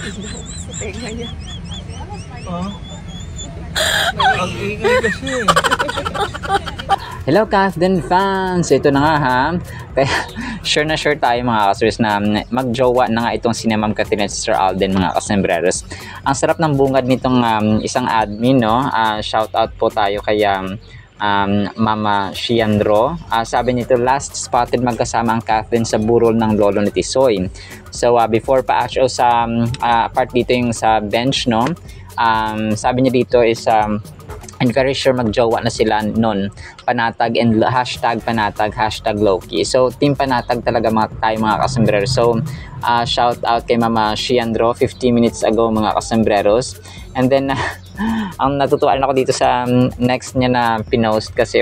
Sa tenga niya. Oh. Ang ingay kasi. Hello Kathleen fans! Ito na nga ha. Kaya sure na sure tayo mga kasers na magjowa na nga itong si Ma'am Kathleen at Sir Alden mga kasembreros. Ang sarap ng bungad nitong isang admin, no? Shout out po tayo kay Mama Shiandro. Sabi nito, last spotted magkasama ang Kathleen sa burol ng lolo ni Tisoy. So before pa actual sa part dito yung sa bench, no? Sabi niya dito is I'm very sure magjowa na sila nun. Panatag and hashtag panatag, hashtag Loki. So team panatag talaga tayo mga kasembreros. So shout out kay Mama Shiandro 15 minutes ago mga kasembreros. And then ang natutuwa ako dito sa next niya na pinost kasi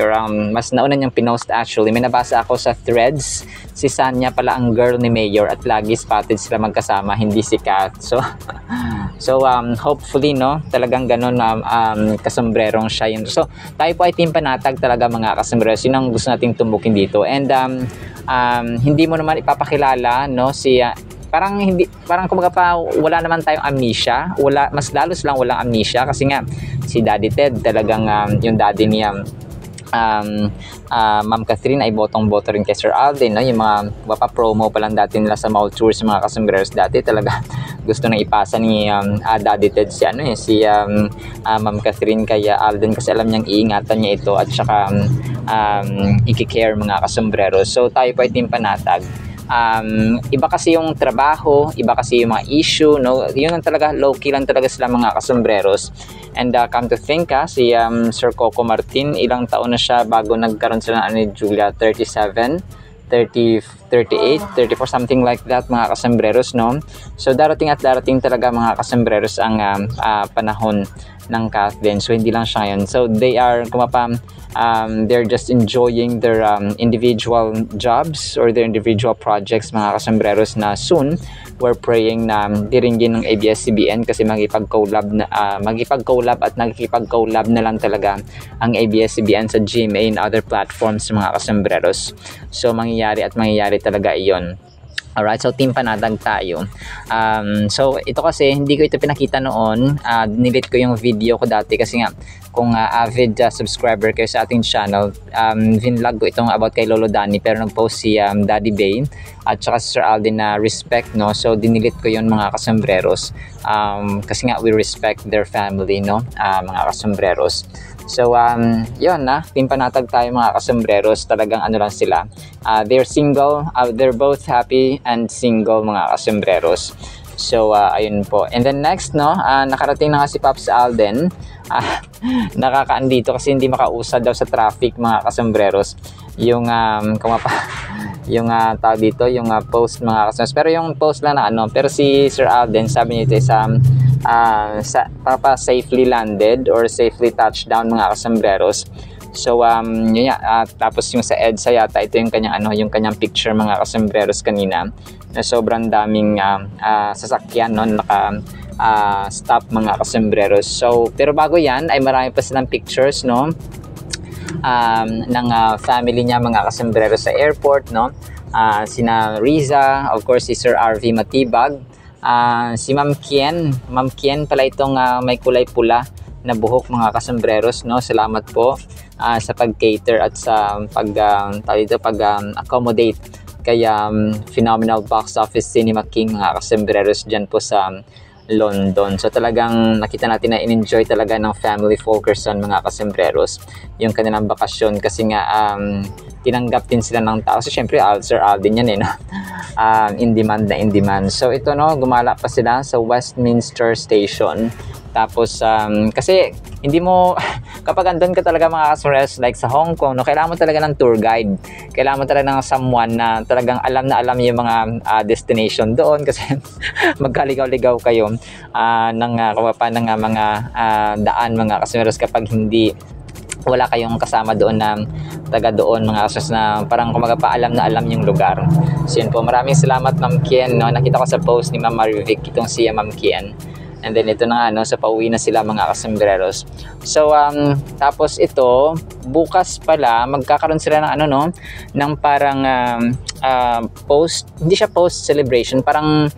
mas nauna niyang pinost actually. May nabasa ako sa threads. Si Sanya pala ang girl ni Mayor at lagi spotted sila magkasama, hindi si Kath. So hopefully no, talagang ganun kasombrerong siya yun. So tayo po ay team panatag talaga mga kasombrero. Yun ang gusto nating tumbukin dito. And hindi mo naman ipapakilala no si parang kumbaga pa wala naman tayong amnesia. Mas lalos lang walang amnesia kasi nga si Daddy Ted talagang yung daddy niya Ma'am Catherine ay botong-boto rin kay Sir Alden, no? Yung mga promo pa lang dati nila sa mall tours, yung mga kasombreros dati talaga gusto na ipasa ni Daddy Ted si Ma'am Catherine kay Alden kasi alam niyang iingatan niya ito at saka i-care mga kasombreros. So tayo po ay team panatag. Iba kasi yung trabaho, iba kasi yung mga issue, no? Yun lang talaga, low-key lang talaga sila mga kasombreros. And come to think si Sir Coco Martin, ilang taon na siya bago nagkaroon sila ni Julia, 37, 30, 38, 34, something like that mga kasombreros, no? So darating at darating talaga mga kasombreros ang panahon ng Kathleen. So hindi lang siya ngayon. So they are they're just enjoying their individual jobs or their individual projects mga kasombreros na soon we're praying na diringgin ng ABS-CBN kasi magipag-collab at nagkikipag-collab na lang talaga ang ABS-CBN sa GMA and other platforms mga kasombreros. So mangyayari talaga iyon. Alright, so team panatag tayo. So ito kasi hindi ko ito pinakita noon. Nilit ko yung video ko dati kasi nga kung avid subscriber kayo sa ating channel, vinlog ko itong about kay Lolo Danny pero nag-post si Daddy Bay at saka si Sir Alden na respect, no? So dinilit ko yun mga kasombreros kasi nga we respect their family, no? Mga kasombreros. So yun team panatag tayo mga kasombreros, talagang ano lang sila. They're single, they're both happy and single mga kasombreros. So ayun po. And then next, no, nakarating na nga si Pops Alden. Nakakaan dito kasi hindi makausad daw sa traffic mga kasombreros. Yung yung tawag dito, yung post mga kasombreros. Pero yung post lang na pero si Sir Alden sabi niya ito safely landed or safely touchdown mga kasombreros. So yun tapos yung sa EDSA yata ito yung kanyang picture mga kasombreros kanina na sobrang daming sasakyan no naka stop mga kasombreros. So pero bago yan ay marami pa silang pictures no ng family niya mga kasombreros sa airport, no? Sina Riza, of course si Sir RV Matibag, si Ma'am Kien pala itong may kulay pula na buhok mga kasombreros, no? Salamat po sa pag-cater at sa pag-accommodate kay Phenomenal Box Office Cinema King mga kasombreros dyan po sa London. So talagang nakita natin na in-enjoy talaga ng family Fulkerson mga kasombreros yung kanilang bakasyon kasi nga tinanggap din sila ng tao. So syempre Sir Alden yan no? In demand. So ito no, gumala pa sila sa Westminster Station. Tapos kasi hindi mo kapag andun ka talaga mga kasombreros like sa Hong Kong, no, kailangan mo talaga ng tour guide. Kailangan mo talaga ng someone na talagang alam yung mga destination doon kasi magkaligaw-ligaw kayo ng mga daan mga kasombreros kapag hindi wala kayong kasama doon na taga doon mga kasombreros na parang alam yung lugar. So yun po, maraming salamat Ma'am Kien, no? Nakita ko sa post ni Ma'am Marivic itong si Ma'am Kien. And then ito na nga, no, sa pauwi na sila mga kasombreros. So tapos ito, bukas pala magkakaroon sila ng ng parang hindi siya post celebration, parang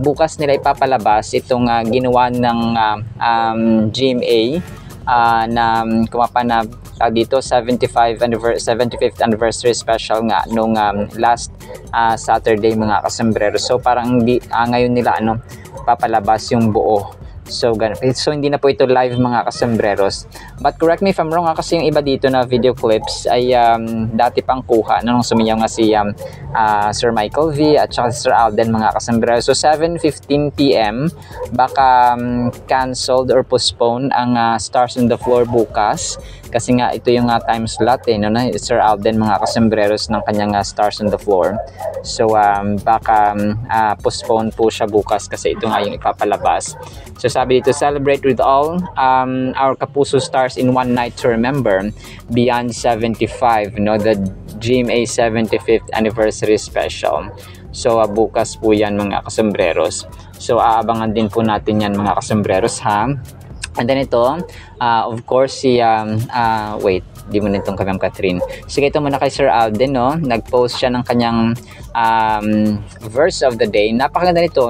bukas nila ipapalabas itong ginawa ng GMA na kumapa na dito 75th anniversary special nga nung last Saturday mga kasombrero. So parang ngayon nila papalabas yung buo. So hindi na po ito live mga kasombreros. But correct me if I'm wrong kasi yung iba dito na video clips ay dati pang kuha nung sumiyaw nga si Sir Michael V at saka si Sir Alden mga kasombreros. So 7:15 PM baka canceled or postponed ang Stars on the Floor bukas kasi nga ito yung time slot na Sir Alden mga kasombreros ng kanyang Stars on the Floor. So baka postpone po siya bukas kasi ito nga yung ipapalabas. So sabi dito, celebrate with all our Kapuso stars in one night to remember beyond 75, the GMA 75th anniversary special. So bukas po yan mga kasombreros. So aabangan din po natin yan mga kasombreros ha. And then ito, of course si wait, di mo na itong kay Ma'am Catherine. Sige, ito muna kay Sir Alden, nag-post siya ng kanyang verse of the day. Napakaganda nito,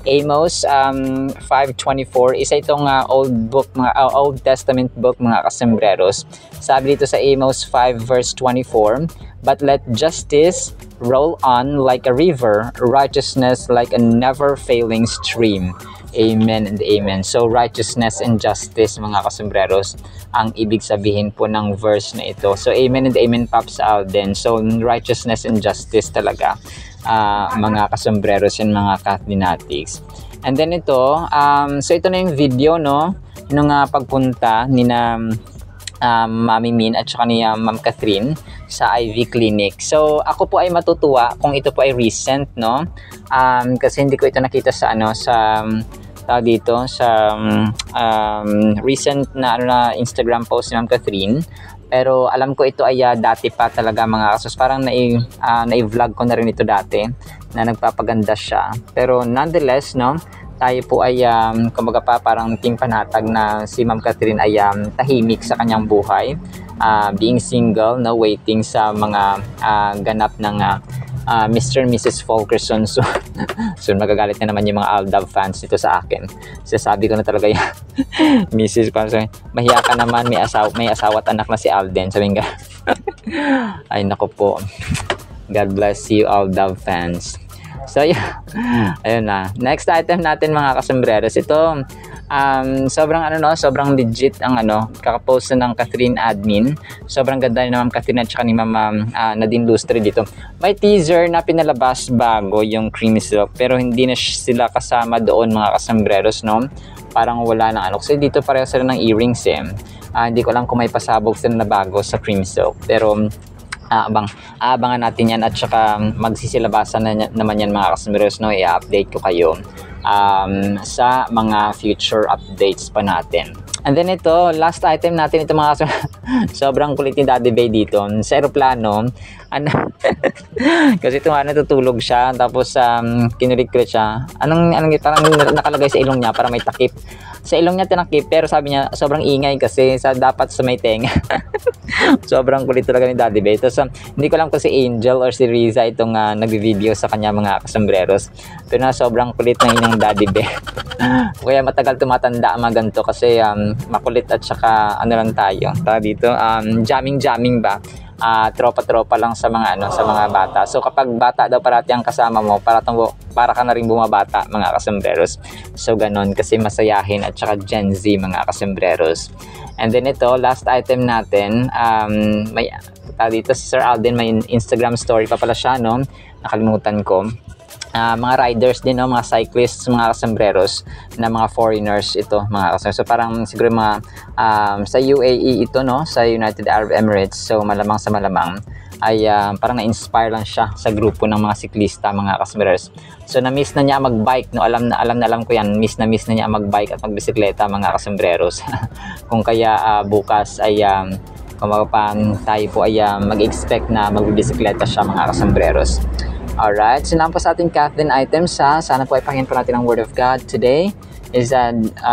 Amos 5:24, isa itong old Testament book mga kasombreros. Sabi dito sa Amos 5 verse 24, but let justice roll on like a river, righteousness like a never failing stream. Amen and amen. So righteousness and justice mga kasombreros ang ibig sabihin po ng verse na ito. So amen and amen Pops Alden. So righteousness and justice talaga mga kasombreros yan mga Cathnatics. And then ito, so ito na yung video nung pagpunta ni na Mami Min at saka ni Ma'am Catherine sa IV Clinic. So ako po ay matutuwa kung ito po ay recent kasi hindi ko ito nakita sa dito sa recent na Instagram post ni Ma'am Catherine. Pero alam ko ito ay dati pa talaga mga kasos. Parang na-vlog ko na rin ito dati na nagpapaganda siya. Pero nonetheless, tayo po ay kumbaga pa parang team panatag na si Ma'am Catherine ay tahimik sa kanyang buhay. Being single, waiting sa mga ganap ng Mr. and Mrs. Fulkerson. So magagalit na naman yung mga Aldab fans nito sa akin. Sasabi ko na talaga yan. Mrs. Fulkerson, mahiya ka naman, may asawa at anak na si Alden. Sabihin ka. Ay nako po. God bless you Aldab fans. So yeah, ayun na. Next item natin mga kasembreros. Ito, sobrang legit ang kakapost ng Catherine admin. Sobrang ganda ni Ma'am Catherine at saka ni Ma'am Nadine Lustre dito. May teaser na pinalabas bago yung cream silk pero hindi na sila kasama doon mga kasembreros, Parang wala nang Kasi dito pareho sila ng earrings hindi ko lang kung may pasabog sila na bago sa cream silk. Pero abangan natin yan at saka magsisilabasan na naman yan mga kasembreros, i-update ko kayo sa mga future updates pa natin. And then ito, last item natin ito mga sobrang kulit ni Daddy Bay dito sa aeroplano. Kasi ito natutulog siya tapos kinulit-kulit siya. Anong parang nakalagay sa ilong niya para may takip. Sa ilong niya tinakip pero sabi niya sobrang ingay kasi dapat sa may tenga. Sobrang kulit talaga ni Daddy Bay. Tapos hindi ko lang kung si Angel or si Riza itong nag-video sa kanya mga kasembreros. Pero sobrang kulit ng inyong Daddy Bay. Kaya matagal tumatanda ang mga ganito kasi makulit at saka lang tayo. Dito jamming ba? Tropa-tropa lang sa mga sa mga bata. So kapag bata daw parati ang kasama mo, para ka na rin bumabata mga kasembreros. So ganon kasi masayahin at saka Gen Z mga kasembreros. And then ito, last item natin, may dito si Sir Alden may Instagram story pa pala siya nakalimutan ko. Mga riders din mga cyclists, mga kasembreros na mga foreigners ito mga kasembreros. So parang siguro mga sa UAE ito sa United Arab Emirates. So malamang sa malamang ay parang na-inspire lang siya sa grupo ng mga siklista mga kasembreros. So na-miss na niya mag-bike alam ko yan, miss na niya mag-bike at magbisikleta mga kasembreros. Kung kaya bukas ay tayo po ay mag-expect na magbibisikleta siya mga kasembreros. Alright, so naman po sa ating Catherine items sana po ay pakinggan po natin ang Word of God. Today is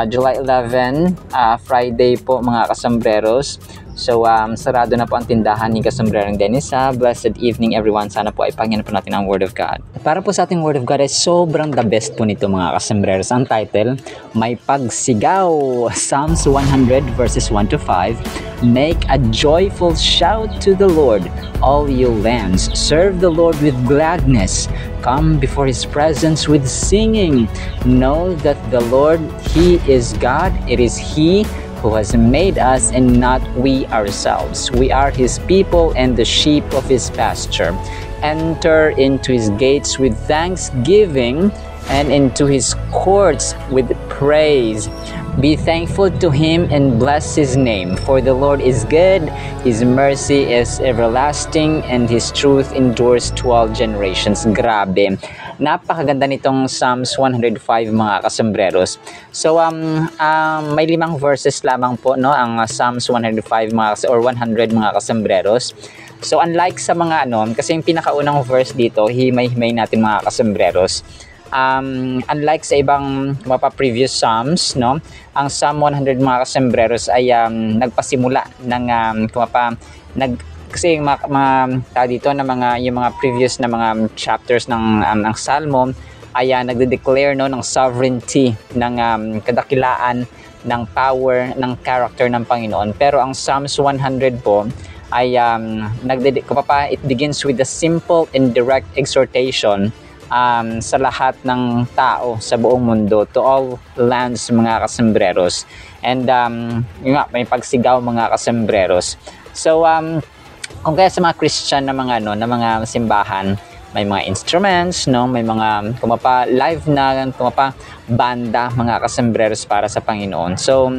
July 11, Friday po mga kasembreros. So, sarado na po ang tindahan ni Kasombrerong Dennis. Blessed evening everyone. Sana po ay pakinggan po natin ang Word of God. Para po sa ating Word of God ay sobrang the best po nito mga Kasombrerers. Ang title, May Pagsigaw. Psalms 100 verses 1 to 5. Make a joyful shout to the Lord, all you lands. Serve the Lord with gladness. Come before His presence with singing. Know that the Lord, He is God. It is He who has made us and not we ourselves. We are His people and the sheep of His pasture. Enter into His gates with thanksgiving and into His courts with praise. Be thankful to Him and bless His name, for the Lord is good, His mercy is everlasting, and His truth endures to all generations. Grabe. Napakaganda nitong Psalms 105 mga Kasombreros. So may 5 verses lamang po no ang Psalms 105 or 100 mga Kasombreros. So unlike sa mga kasi yung pinakaunang verse dito, himay-himay natin mga Kasombreros. Unlike sa ibang previous Psalms, no, ang Psalm 100 mga Kasombreros ay nagpasimula ng kasi yung dito na yung mga previous na mga chapters ng Salmo ay nagde-declare no ng sovereignty, ng kadakilaan, ng power, ng character ng Panginoon. Pero ang Psalms 100 po ay it begins with a simple and direct exhortation sa lahat ng tao sa buong mundo, to all lands mga Kasombreros. And may pagsigaw mga Kasombreros. So kung kaya sa mga Christian na mga simbahan, may mga instruments, no, may mga live na banda mga Kasombreros para sa Panginoon. So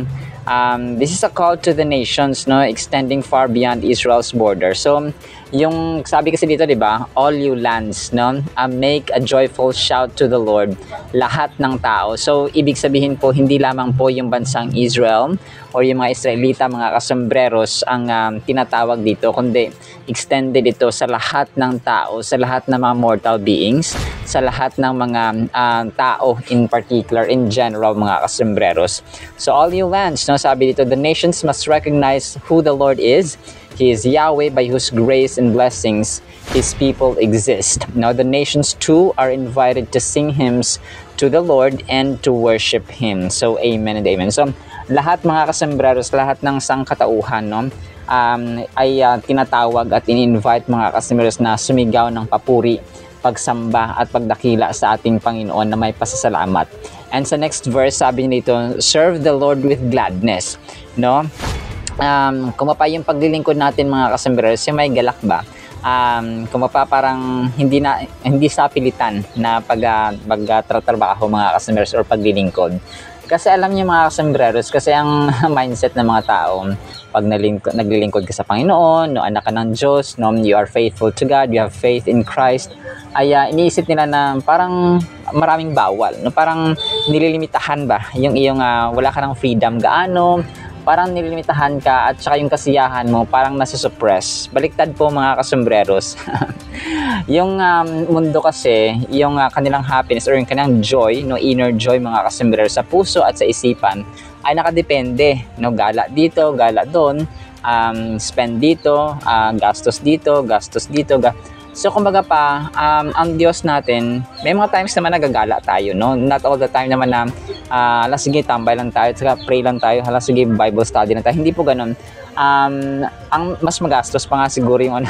this is a call to the nations, no, extending far beyond Israel's border. So yung sabi kasi dito, 'di ba? All you lands, no? Make a joyful shout to the Lord, lahat ng tao. So ibig sabihin po, hindi lamang po yung bansang Israel or yung mga Israelita, mga Kasombreros ang tinatawag dito, kundi extended ito sa lahat ng tao, sa lahat ng mga mortal beings, sa lahat ng mga tao in particular, in general mga Kasombreros. So all you lands, no, sabi dito, the nations must recognize who the Lord is. He is Yahweh, by whose grace and blessings His people exist. Now the nations too are invited to sing hymns to the Lord and to worship Him. So amen and amen. So lahat mga Kasombreros, lahat ng sangkatauhan, no, ay tinatawag at in-invite mga Kasombreros na sumigaw ng papuri, pagsamba at pagdakila sa ating Panginoon na may pasasalamat. And sa next verse, sabi nito, serve the Lord with gladness, no? Yung paglilingkod natin mga Kasombreros, yung may galak ba? Parang hindi sa pilitan na pagtatrabaho mga Kasombreros or paglilingkod. Kasi alam niyo mga Kasombreros, kasi ang mindset ng mga tao, pag naglilingkod ka sa Panginoon, no, anak ka ng Diyos, no, you are faithful to God, you have faith in Christ, ay iniisip nila na parang maraming bawal, no, parang nililimitahan ba yung iyong wala ka ng freedom gaano, parang nililimitahan ka, at saka yung kasiyahan mo parang nasa-suppress. Baliktad po mga Kasombreros. Yung mundo kasi, yung kanilang happiness or yung kanilang joy, no, inner joy mga Kasombreros, sa puso at sa isipan ay nakadepende, no, gala dito, gala doon, spend dito, gastos dito, So kumbaga pa, ang Diyos natin, may mga times naman nagagala tayo, no? Not all the time naman na sige, tambay lang tayo, saka pray lang tayo, sige, Bible study lang tayo. Hindi po ganun. Ang mas magastos pa nga siguro yung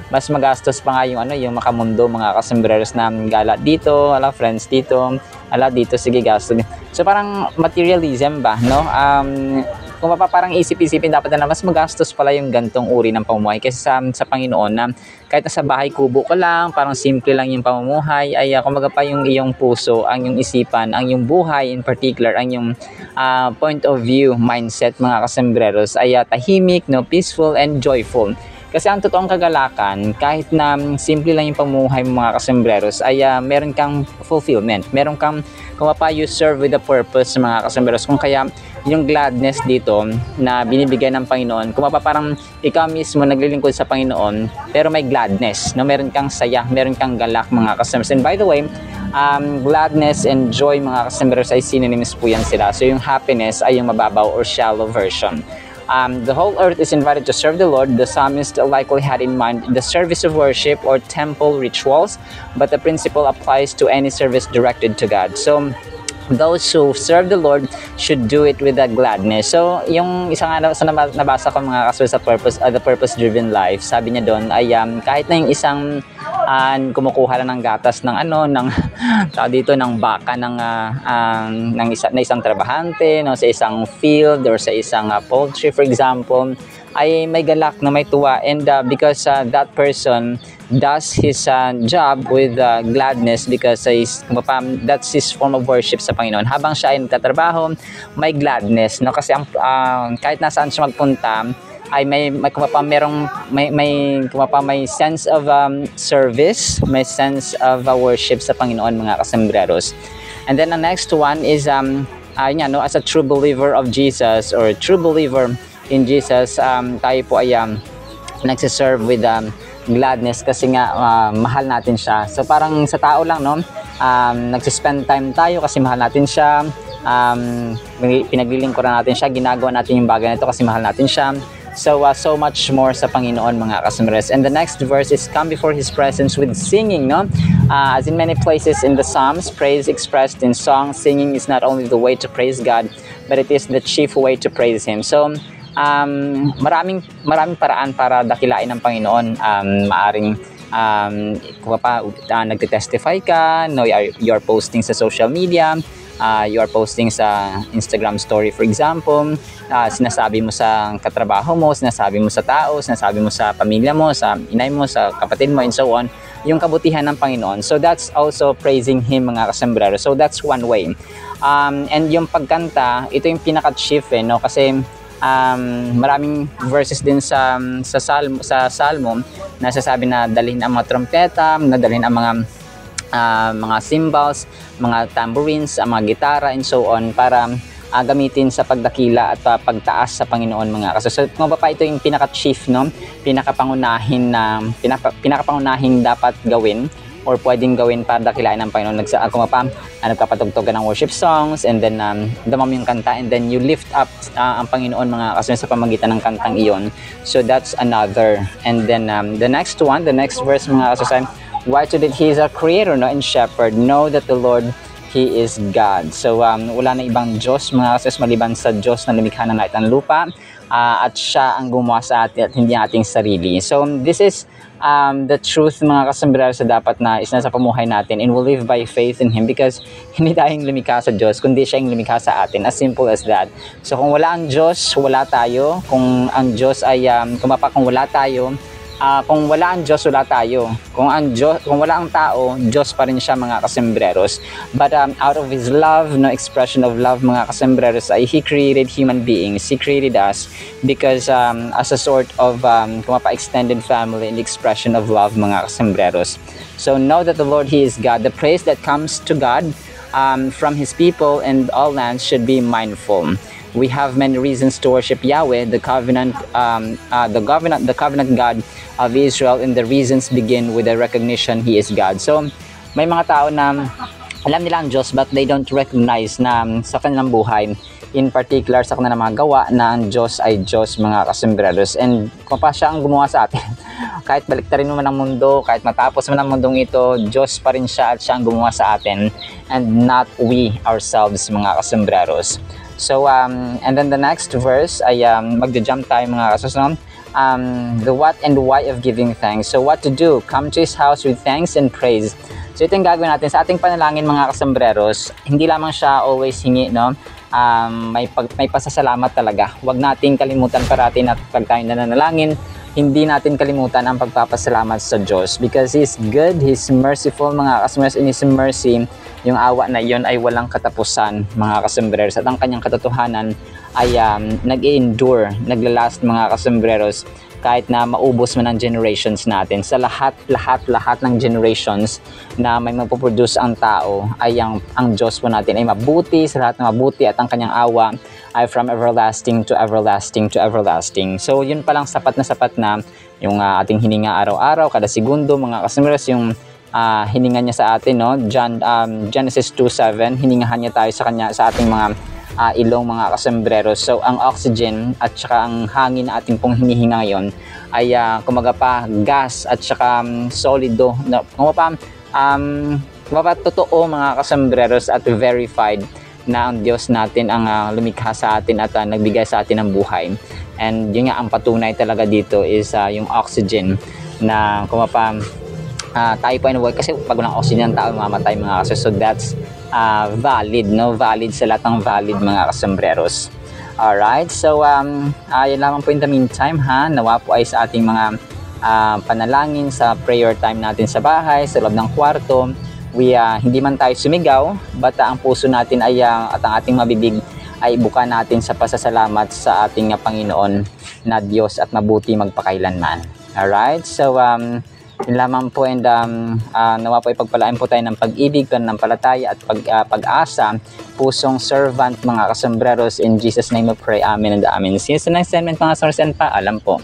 mas magastos pa nga yung makamundo mga Kasombreros na gala dito, friends dito, dito, sige, gastos. So parang materialism ba, no? Kung parang isip-isipin dapat na mas magastos pala yung gantong uri ng pamumuhay kaysa sa Panginoon, na kahit nasa bahay kubo ka lang, parang simple lang yung pamumuhay, ay kumbaga pa yung iyong puso, ang iyong isipan, ang iyong buhay in particular, ang iyong point of view, mindset mga Kasombreros ay tahimik, no, peaceful and joyful. Kasi ang totoong kagalakan, kahit na simple lang yung pamumuhay mo mga Kasombreros, ay meron kang fulfillment, meron kang you serve with a purpose mga Kasombreros. Kung kaya yung gladness dito na binibigay ng Panginoon, kung parang ikaw mismo naglilingkod sa Panginoon pero may gladness, no, meron kang saya, meron kang galak mga Kasombreros. And by the way, gladness and joy mga Kasombreros ay synonyms po yan sila. So yung happiness ay yung mababaw or shallow version. The whole earth is invited to serve the Lord. The psalmist likely had in mind the service of worship or temple rituals, but the principle applies to any service directed to God. So, those who serve the Lord should do it with a gladness. So, yung isang sa nabasa ko mga kaso sa the purpose-driven life, sabi niya doon ay kahit na yung isang kumukuha lang ng gatas ng ng dito ng baka ng isang trabahante no, sa isang field or sa isang poultry for example, ay may galak na may tuwa, and because that person does his job with gladness because that's his form of worship sa Panginoon. Habang siya ay nagtatrabaho, may gladness no, kasi ang kahit nasaan siya magpunta ay may sense of service, may sense of worship sa Panginoon mga kasembreros. And then the next one is as a true believer of Jesus or true believer in Jesus, tayo po ay nagsiserve with gladness kasi nga mahal natin siya. So parang sa tao lang no, nagsispend time tayo kasi mahal natin siya, pinaglilingkuran natin siya, ginagawa natin yung bagay na ito kasi mahal natin siya. So much more sa Panginoon mga kasembres. And the next verse is come before His presence with singing, no? As in many places in the Psalms, praise expressed in song, singing is not only the way to praise God, but it is the chief way to praise Him. So maraming paraan para dakilain ng Panginoon. Maaring kung nagte-testify ka, no, you're posting sa social media, you are posting sa Instagram story for example, sinasabi mo sa katrabaho mo, sinasabi mo sa tao, sinasabi mo sa pamilya mo, sa inay mo, sa kapatid mo, and so on, yung kabutihan ng Panginoon. So that's also praising Him mga kasembreros. So that's one way. And yung pagkanta, ito yung pinaka-chief no, kasi maraming verses din sa Salmo na sasabi na dalhin ang mga trompeta, na dalhin ang mga cymbals, mga tambourines, mga gitara, and so on para gamitin sa pagdakila at pagtaas sa Panginoon mga kaso. So kung pa ito yung pinaka-chief no, pinakapangunahing dapat gawin or pwedeng gawin para dakilain ng Panginoon. Nagkapatugtog ka ng worship songs, and then damam yung kanta, and then you lift up ang Panginoon mga kasunod sa pamagitan ng kantang iyon. So that's another. And then the next verse mga kasunod, why to that He is our creator no, and shepherd, know that the Lord He is God. So wala na ibang Diyos mga kasunod maliban sa Diyos na lumikha ng langit at lupa, at siya ang gumawa sa atin at hindi ang ating sarili. So this is the truth mga kasembreros sa dapat na isa sa pamuhay natin, and we'll live by faith in Him because hindi tayong lumikha sa Diyos kundi siya yung lumikha sa atin, as simple as that. So kung wala ang Diyos, wala tayo. Kung ang Diyos ay kung wala tayo, kung wala ang Diyos, wala tayo. Kung wala ang tao, Diyos pa rin siya mga kasembreros. But out of His love, no, expression of love mga kasembreros, ay He created human beings. He created us because as a sort of extended family and expression of love mga kasembreros. So know that the Lord He is God. The praise that comes to God from His people and all lands should be mindful. We have many reasons to worship Yahweh, the covenant God of Israel, and the reasons begin with the recognition He is God. So, may mga tao na alam nila ang Diyos but they don't recognize na sa kanilang buhay, in particular sa kanilang mga gawa, na ang Diyos ay Diyos mga kasembreros. And kung pa siya ang gumawa sa atin, kahit baliktarin mo man ang mundo, kahit matapos man ang mundong ito, Diyos pa rin siya at siya ang gumawa sa atin, and not we ourselves mga kasembreros. So, and then the next verse ay magja-jump tayo mga kasusunod. The what and why of giving thanks. So, what to do? Come to His house with thanks and praise. So, ito yung gagawin natin sa ating panalangin mga kasembreros. Hindi lamang siya always hingi, no? May pasasalamat talaga. Huwag nating kalimutan parating at pag tayo nananalangin, hindi natin kalimutan ang pagpapasalamat sa Diyos because He's good, He's merciful mga kasembreros. In His mercy, yung awa na iyon ay walang katapusan mga kasembreros, at ang kanyang katotohanan ay nag-endure, naglalast mga kasembreros, kahit na maubos man ang generations natin. Sa lahat ng generations na may mapoproduce ang tao, ay ang Diyos po natin ay mabuti, sa lahat ng mabuti, at ang kanyang awa ay from everlasting to everlasting to everlasting. So yun palang sapat na yung ating hininga araw-araw, kada segundo mga kasembreros, yung hininga niya sa atin, no? Genesis 2:7, hiningahan niya tayo sa kanya, sa ating mga ilong mga kasombrero. So ang oxygen at saka ang hangin na ating pong hinihinga ngayon ay kumaga pa gas at saka solido na totoo mga kasambreros at verified na ang Diyos natin ang lumikha sa atin at nagbigay sa atin ng buhay. And yun nga ang patunay talaga dito is yung oxygen na tayo po ay nabuhay kasi pag walang oxygen ang tao mamatay mga kasambreros. So that's valid, no? Valid sa lahat ng valid mga kasambreros. Alright, so yun lamang po in the meantime nawa po ay sa ating mga panalangin sa prayer time natin sa bahay, sa loob ng kwarto. Hindi man tayo sumigaw, but ang puso natin ay at ang ating mabibig ay buka natin sa pasasalamat sa ating Panginoon na Diyos at mabuti magpakailanman. Alright, so yun lamang po, and nawa po ipagpalain po tayo ng pag-ibig, pananampalataya at pag-asa, pusong servant mga kasambreros. In Jesus' name we pray, amen and amen. See you sa next segment mga source and paalam po.